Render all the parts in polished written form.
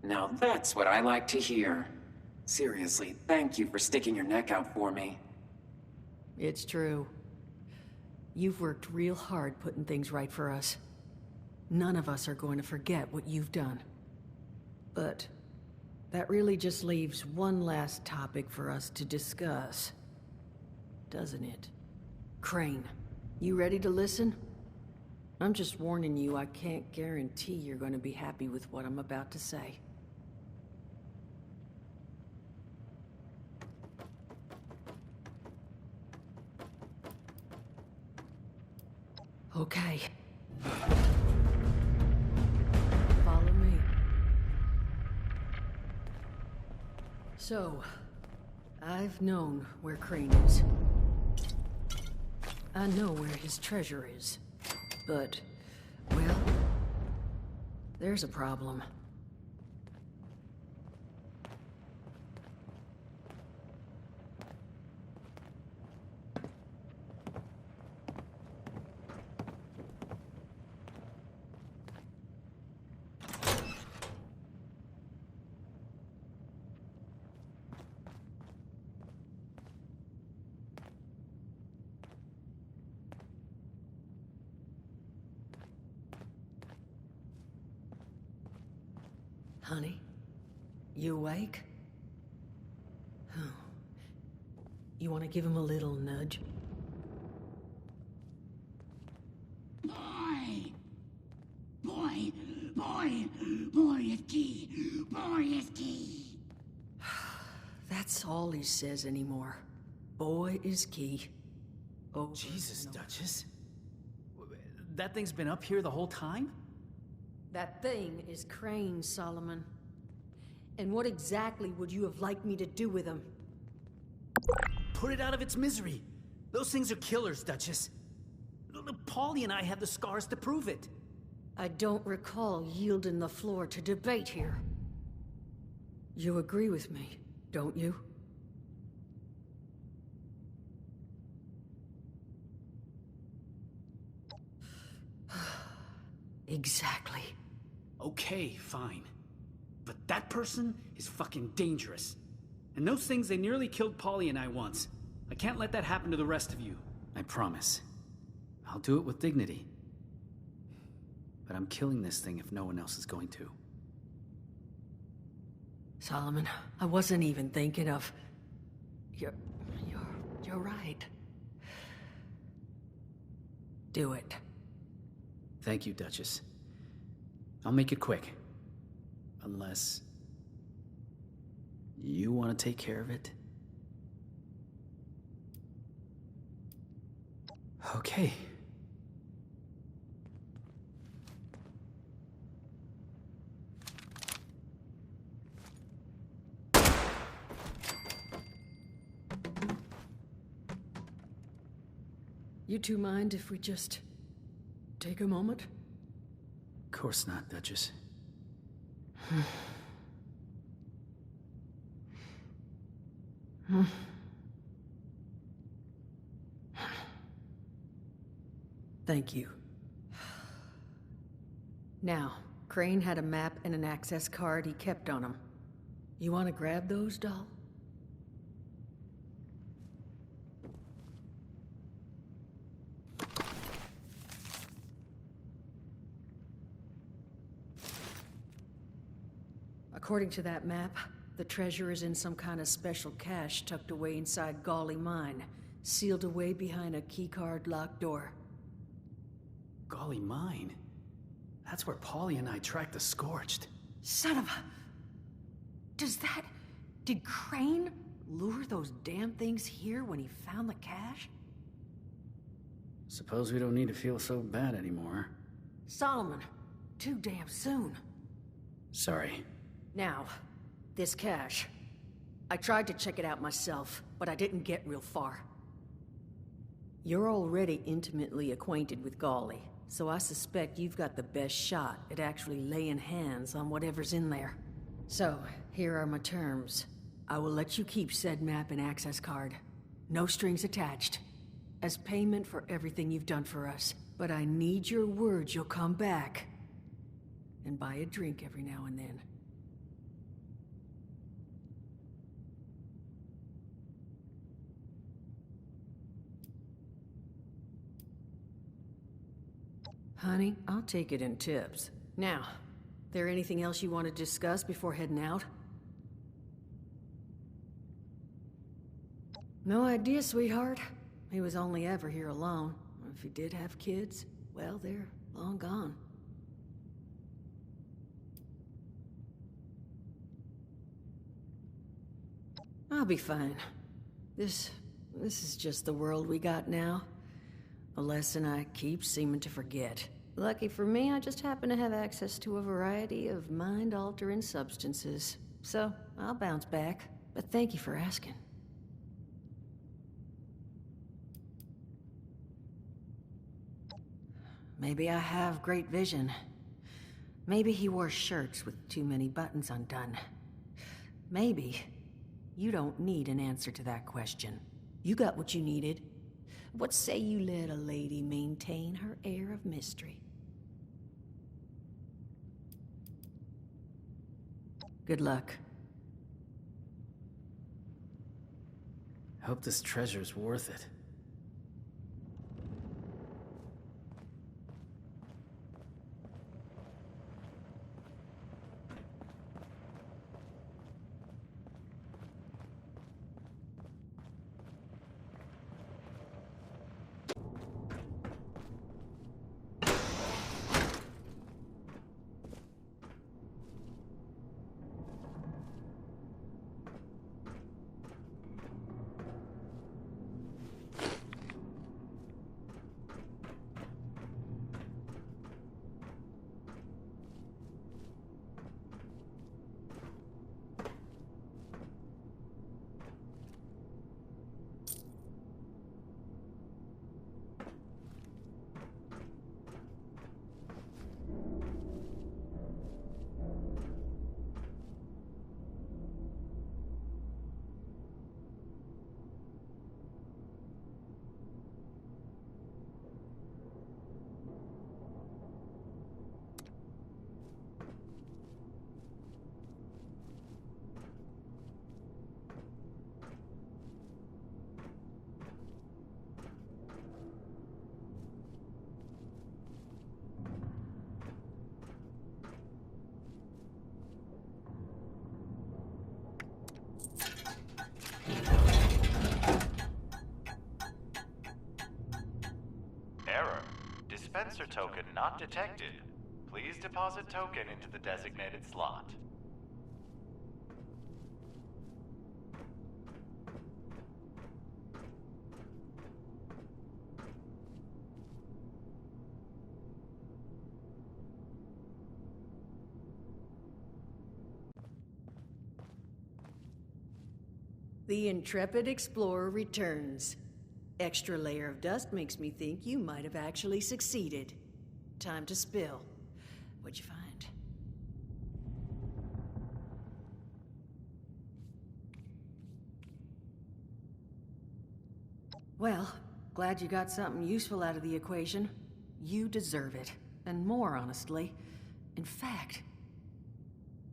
Now that's what I like to hear. Seriously, thank you for sticking your neck out for me. It's true. You've worked real hard putting things right for us. None of us are going to forget what you've done. But that really just leaves one last topic for us to discuss. Doesn't it? Crane, you ready to listen? I'm just warning you, I can't guarantee you're going to be happy with what I'm about to say. Okay. Follow me. So, I've known where Crane is. I know where his treasure is. But, well, there's a problem. Honey, you awake? You want to give him a little nudge? Boy! Boy! Boy! Boy is key! Boy is key! That's all he says anymore. Boy is key. Oh, Jesus, Duchess. That thing's been up here the whole time? That thing is Crane, Solomon. And what exactly would you have liked me to do with him? Put it out of its misery. Those things are killers, Duchess. Paulie and I have the scars to prove it. I don't recall yielding the floor to debate here. You agree with me, don't you? Exactly. Okay, fine. But that person is fucking dangerous. And those things, they nearly killed Paulie and I once. I can't let that happen to the rest of you. I promise. I'll do it with dignity. But I'm killing this thing if no one else is going to. Solomon, I wasn't even thinking of... You're right. Do it. Thank you, Duchess. I'll make it quick. Unless... you want to take care of it? Okay. You two mind if we just... take a moment? Of course not, Duchess. Thank you. Now, Crane had a map and an access card he kept on him. You want to grab those, doll? According to that map, the treasure is in some kind of special cache tucked away inside Gawley Mine, sealed away behind a keycard locked door. Golly mine. That's where Paulie and I tracked the Scorched. Son of a... Did Crane lure those damn things here when he found the cache? Suppose we don't need to feel so bad anymore. Solomon, too damn soon. Sorry. Now, this cache. I tried to check it out myself, but I didn't get real far. You're already intimately acquainted with Gawley, so I suspect you've got the best shot at actually laying hands on whatever's in there. So, here are my terms. I will let you keep said map and access card. No strings attached. As payment for everything you've done for us. But I need your word you'll come back. And buy a drink every now and then. Honey, I'll take it in tips. Now, there anything else you want to discuss before heading out? No idea, sweetheart. He was only ever here alone. If he did have kids, well, they're long gone. I'll be fine. This is just the world we got now. A lesson I keep seeming to forget. Lucky for me, I just happen to have access to a variety of mind-altering substances. So, I'll bounce back. But thank you for asking. Maybe I have great vision. Maybe he wore shirts with too many buttons undone. Maybe you don't need an answer to that question. You got what you needed. What say you let a lady maintain her air of mystery? Good luck. Hope this treasure's worth it. Error. Dispenser token not detected. Please deposit token into the designated slot. The intrepid explorer returns. Extra layer of dust makes me think you might have actually succeeded. Time to spill. What'd you find? Well, glad you got something useful out of the equation. You deserve it. And more, honestly. In fact,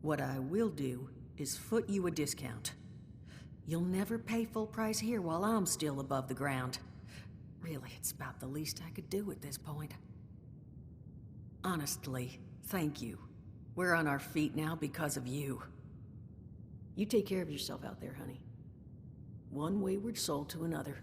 what I will do is foot you a discount. You'll never pay full price here while I'm still above the ground. Really, it's about the least I could do at this point. Honestly, thank you. We're on our feet now because of you. You take care of yourself out there, honey. One wayward soul to another.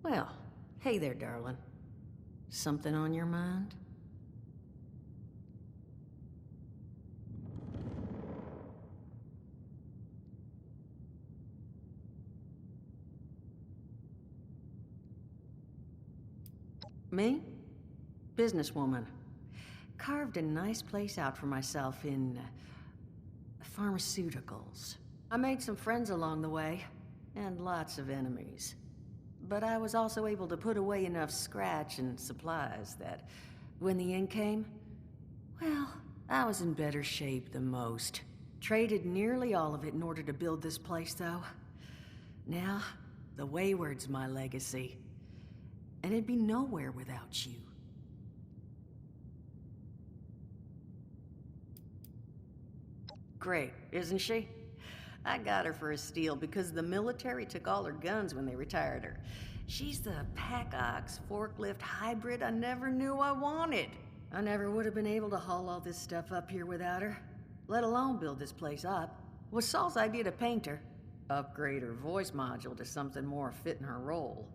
Well, hey there, darling. Something on your mind? Me? Businesswoman. Carved a nice place out for myself in pharmaceuticals. I made some friends along the way, and lots of enemies. But I was also able to put away enough scratch and supplies that when the end came, well, I was in better shape than most. Traded nearly all of it in order to build this place, though. Now, the Wayward's my legacy. And it'd be nowhere without you. Great, isn't she? I got her for a steal because the military took all her guns when they retired her. She's the pack-ox forklift hybrid I never knew I wanted. I never would have been able to haul all this stuff up here without her, let alone build this place up. It was Saul's idea to paint her, upgrade her voice module to something more fitting her role.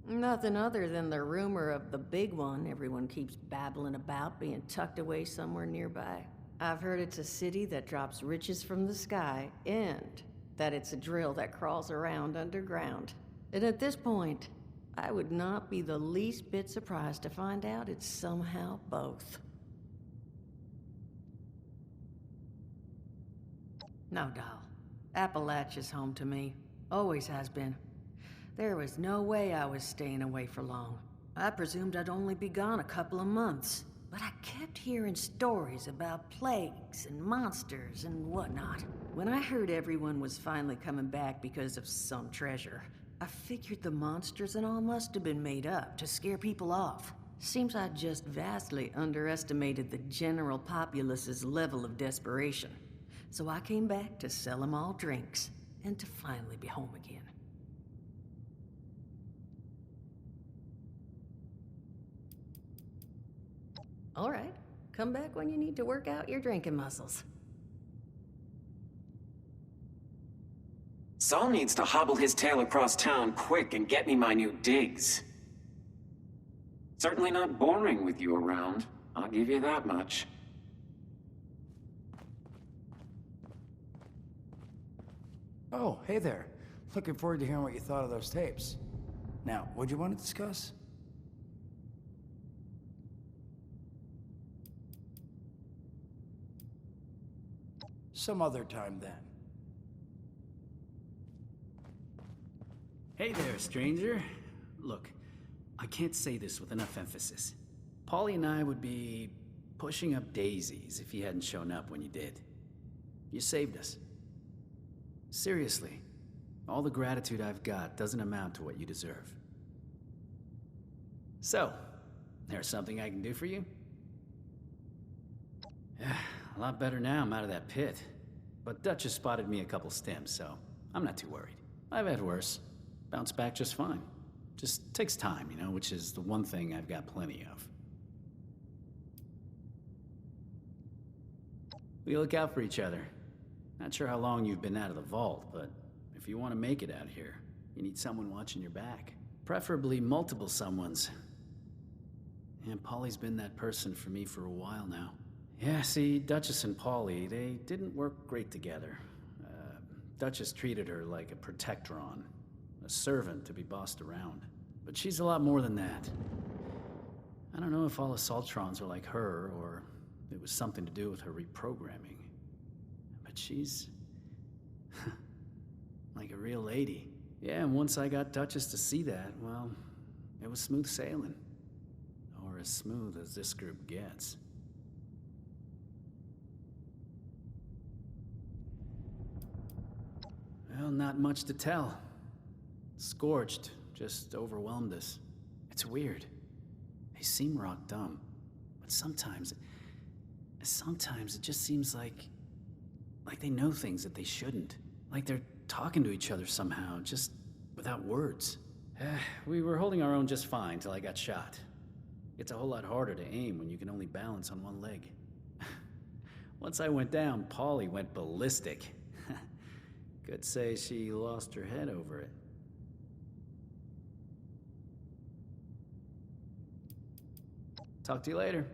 Nothing other than the rumor of the big one everyone keeps babbling about being tucked away somewhere nearby. I've heard it's a city that drops riches from the sky, and that it's a drill that crawls around underground. And at this point, I would not be the least bit surprised to find out it's somehow both. No, doll. Appalachia's home to me. Always has been. There was no way I was staying away for long. I presumed I'd only be gone a couple of months. But I kept hearing stories about plagues and monsters and whatnot. When I heard everyone was finally coming back because of some treasure, I figured the monsters and all must have been made up to scare people off. Seems I just vastly underestimated the general populace's level of desperation. So I came back to sell them all drinks and to finally be home again. All right, come back when you need to work out your drinking muscles. Saul needs to hobble his tail across town quick and get me my new digs. Certainly not boring with you around, I'll give you that much. Oh, hey there. Looking forward to hearing what you thought of those tapes. Now, what'd you want to discuss? Some other time, then. Hey there, stranger. Look, I can't say this with enough emphasis. Paulie and I would be pushing up daisies if you hadn't shown up when you did. You saved us. Seriously, all the gratitude I've got doesn't amount to what you deserve. So, there's something I can do for you? A lot better now I'm out of that pit. But Dutch has spotted me a couple stims, so I'm not too worried. I've had worse. Bounced back just fine. Just takes time, you know, which is the one thing I've got plenty of. We look out for each other. Not sure how long you've been out of the vault, but if you want to make it out here, you need someone watching your back. Preferably multiple someones. And Paulie's been that person for me for a while now. Yeah, see, Duchess and Paulie, they didn't work great together. Duchess treated her like a protectron, a servant to be bossed around. But she's a lot more than that. I don't know if all Assaultrons are like her, or it was something to do with her reprogramming. But she's... like a real lady. Yeah, and once I got Duchess to see that, well, it was smooth sailing. Or as smooth as this group gets. Well, not much to tell. Scorched just overwhelmed us. It's weird. They seem rock dumb, but sometimes it just seems like they know things that they shouldn't. Like they're talking to each other somehow, just without words. We were holding our own just fine till I got shot. It's a whole lot harder to aim when you can only balance on one leg. Once I went down, Paulie went ballistic. Could say she lost her head over it. Talk to you later.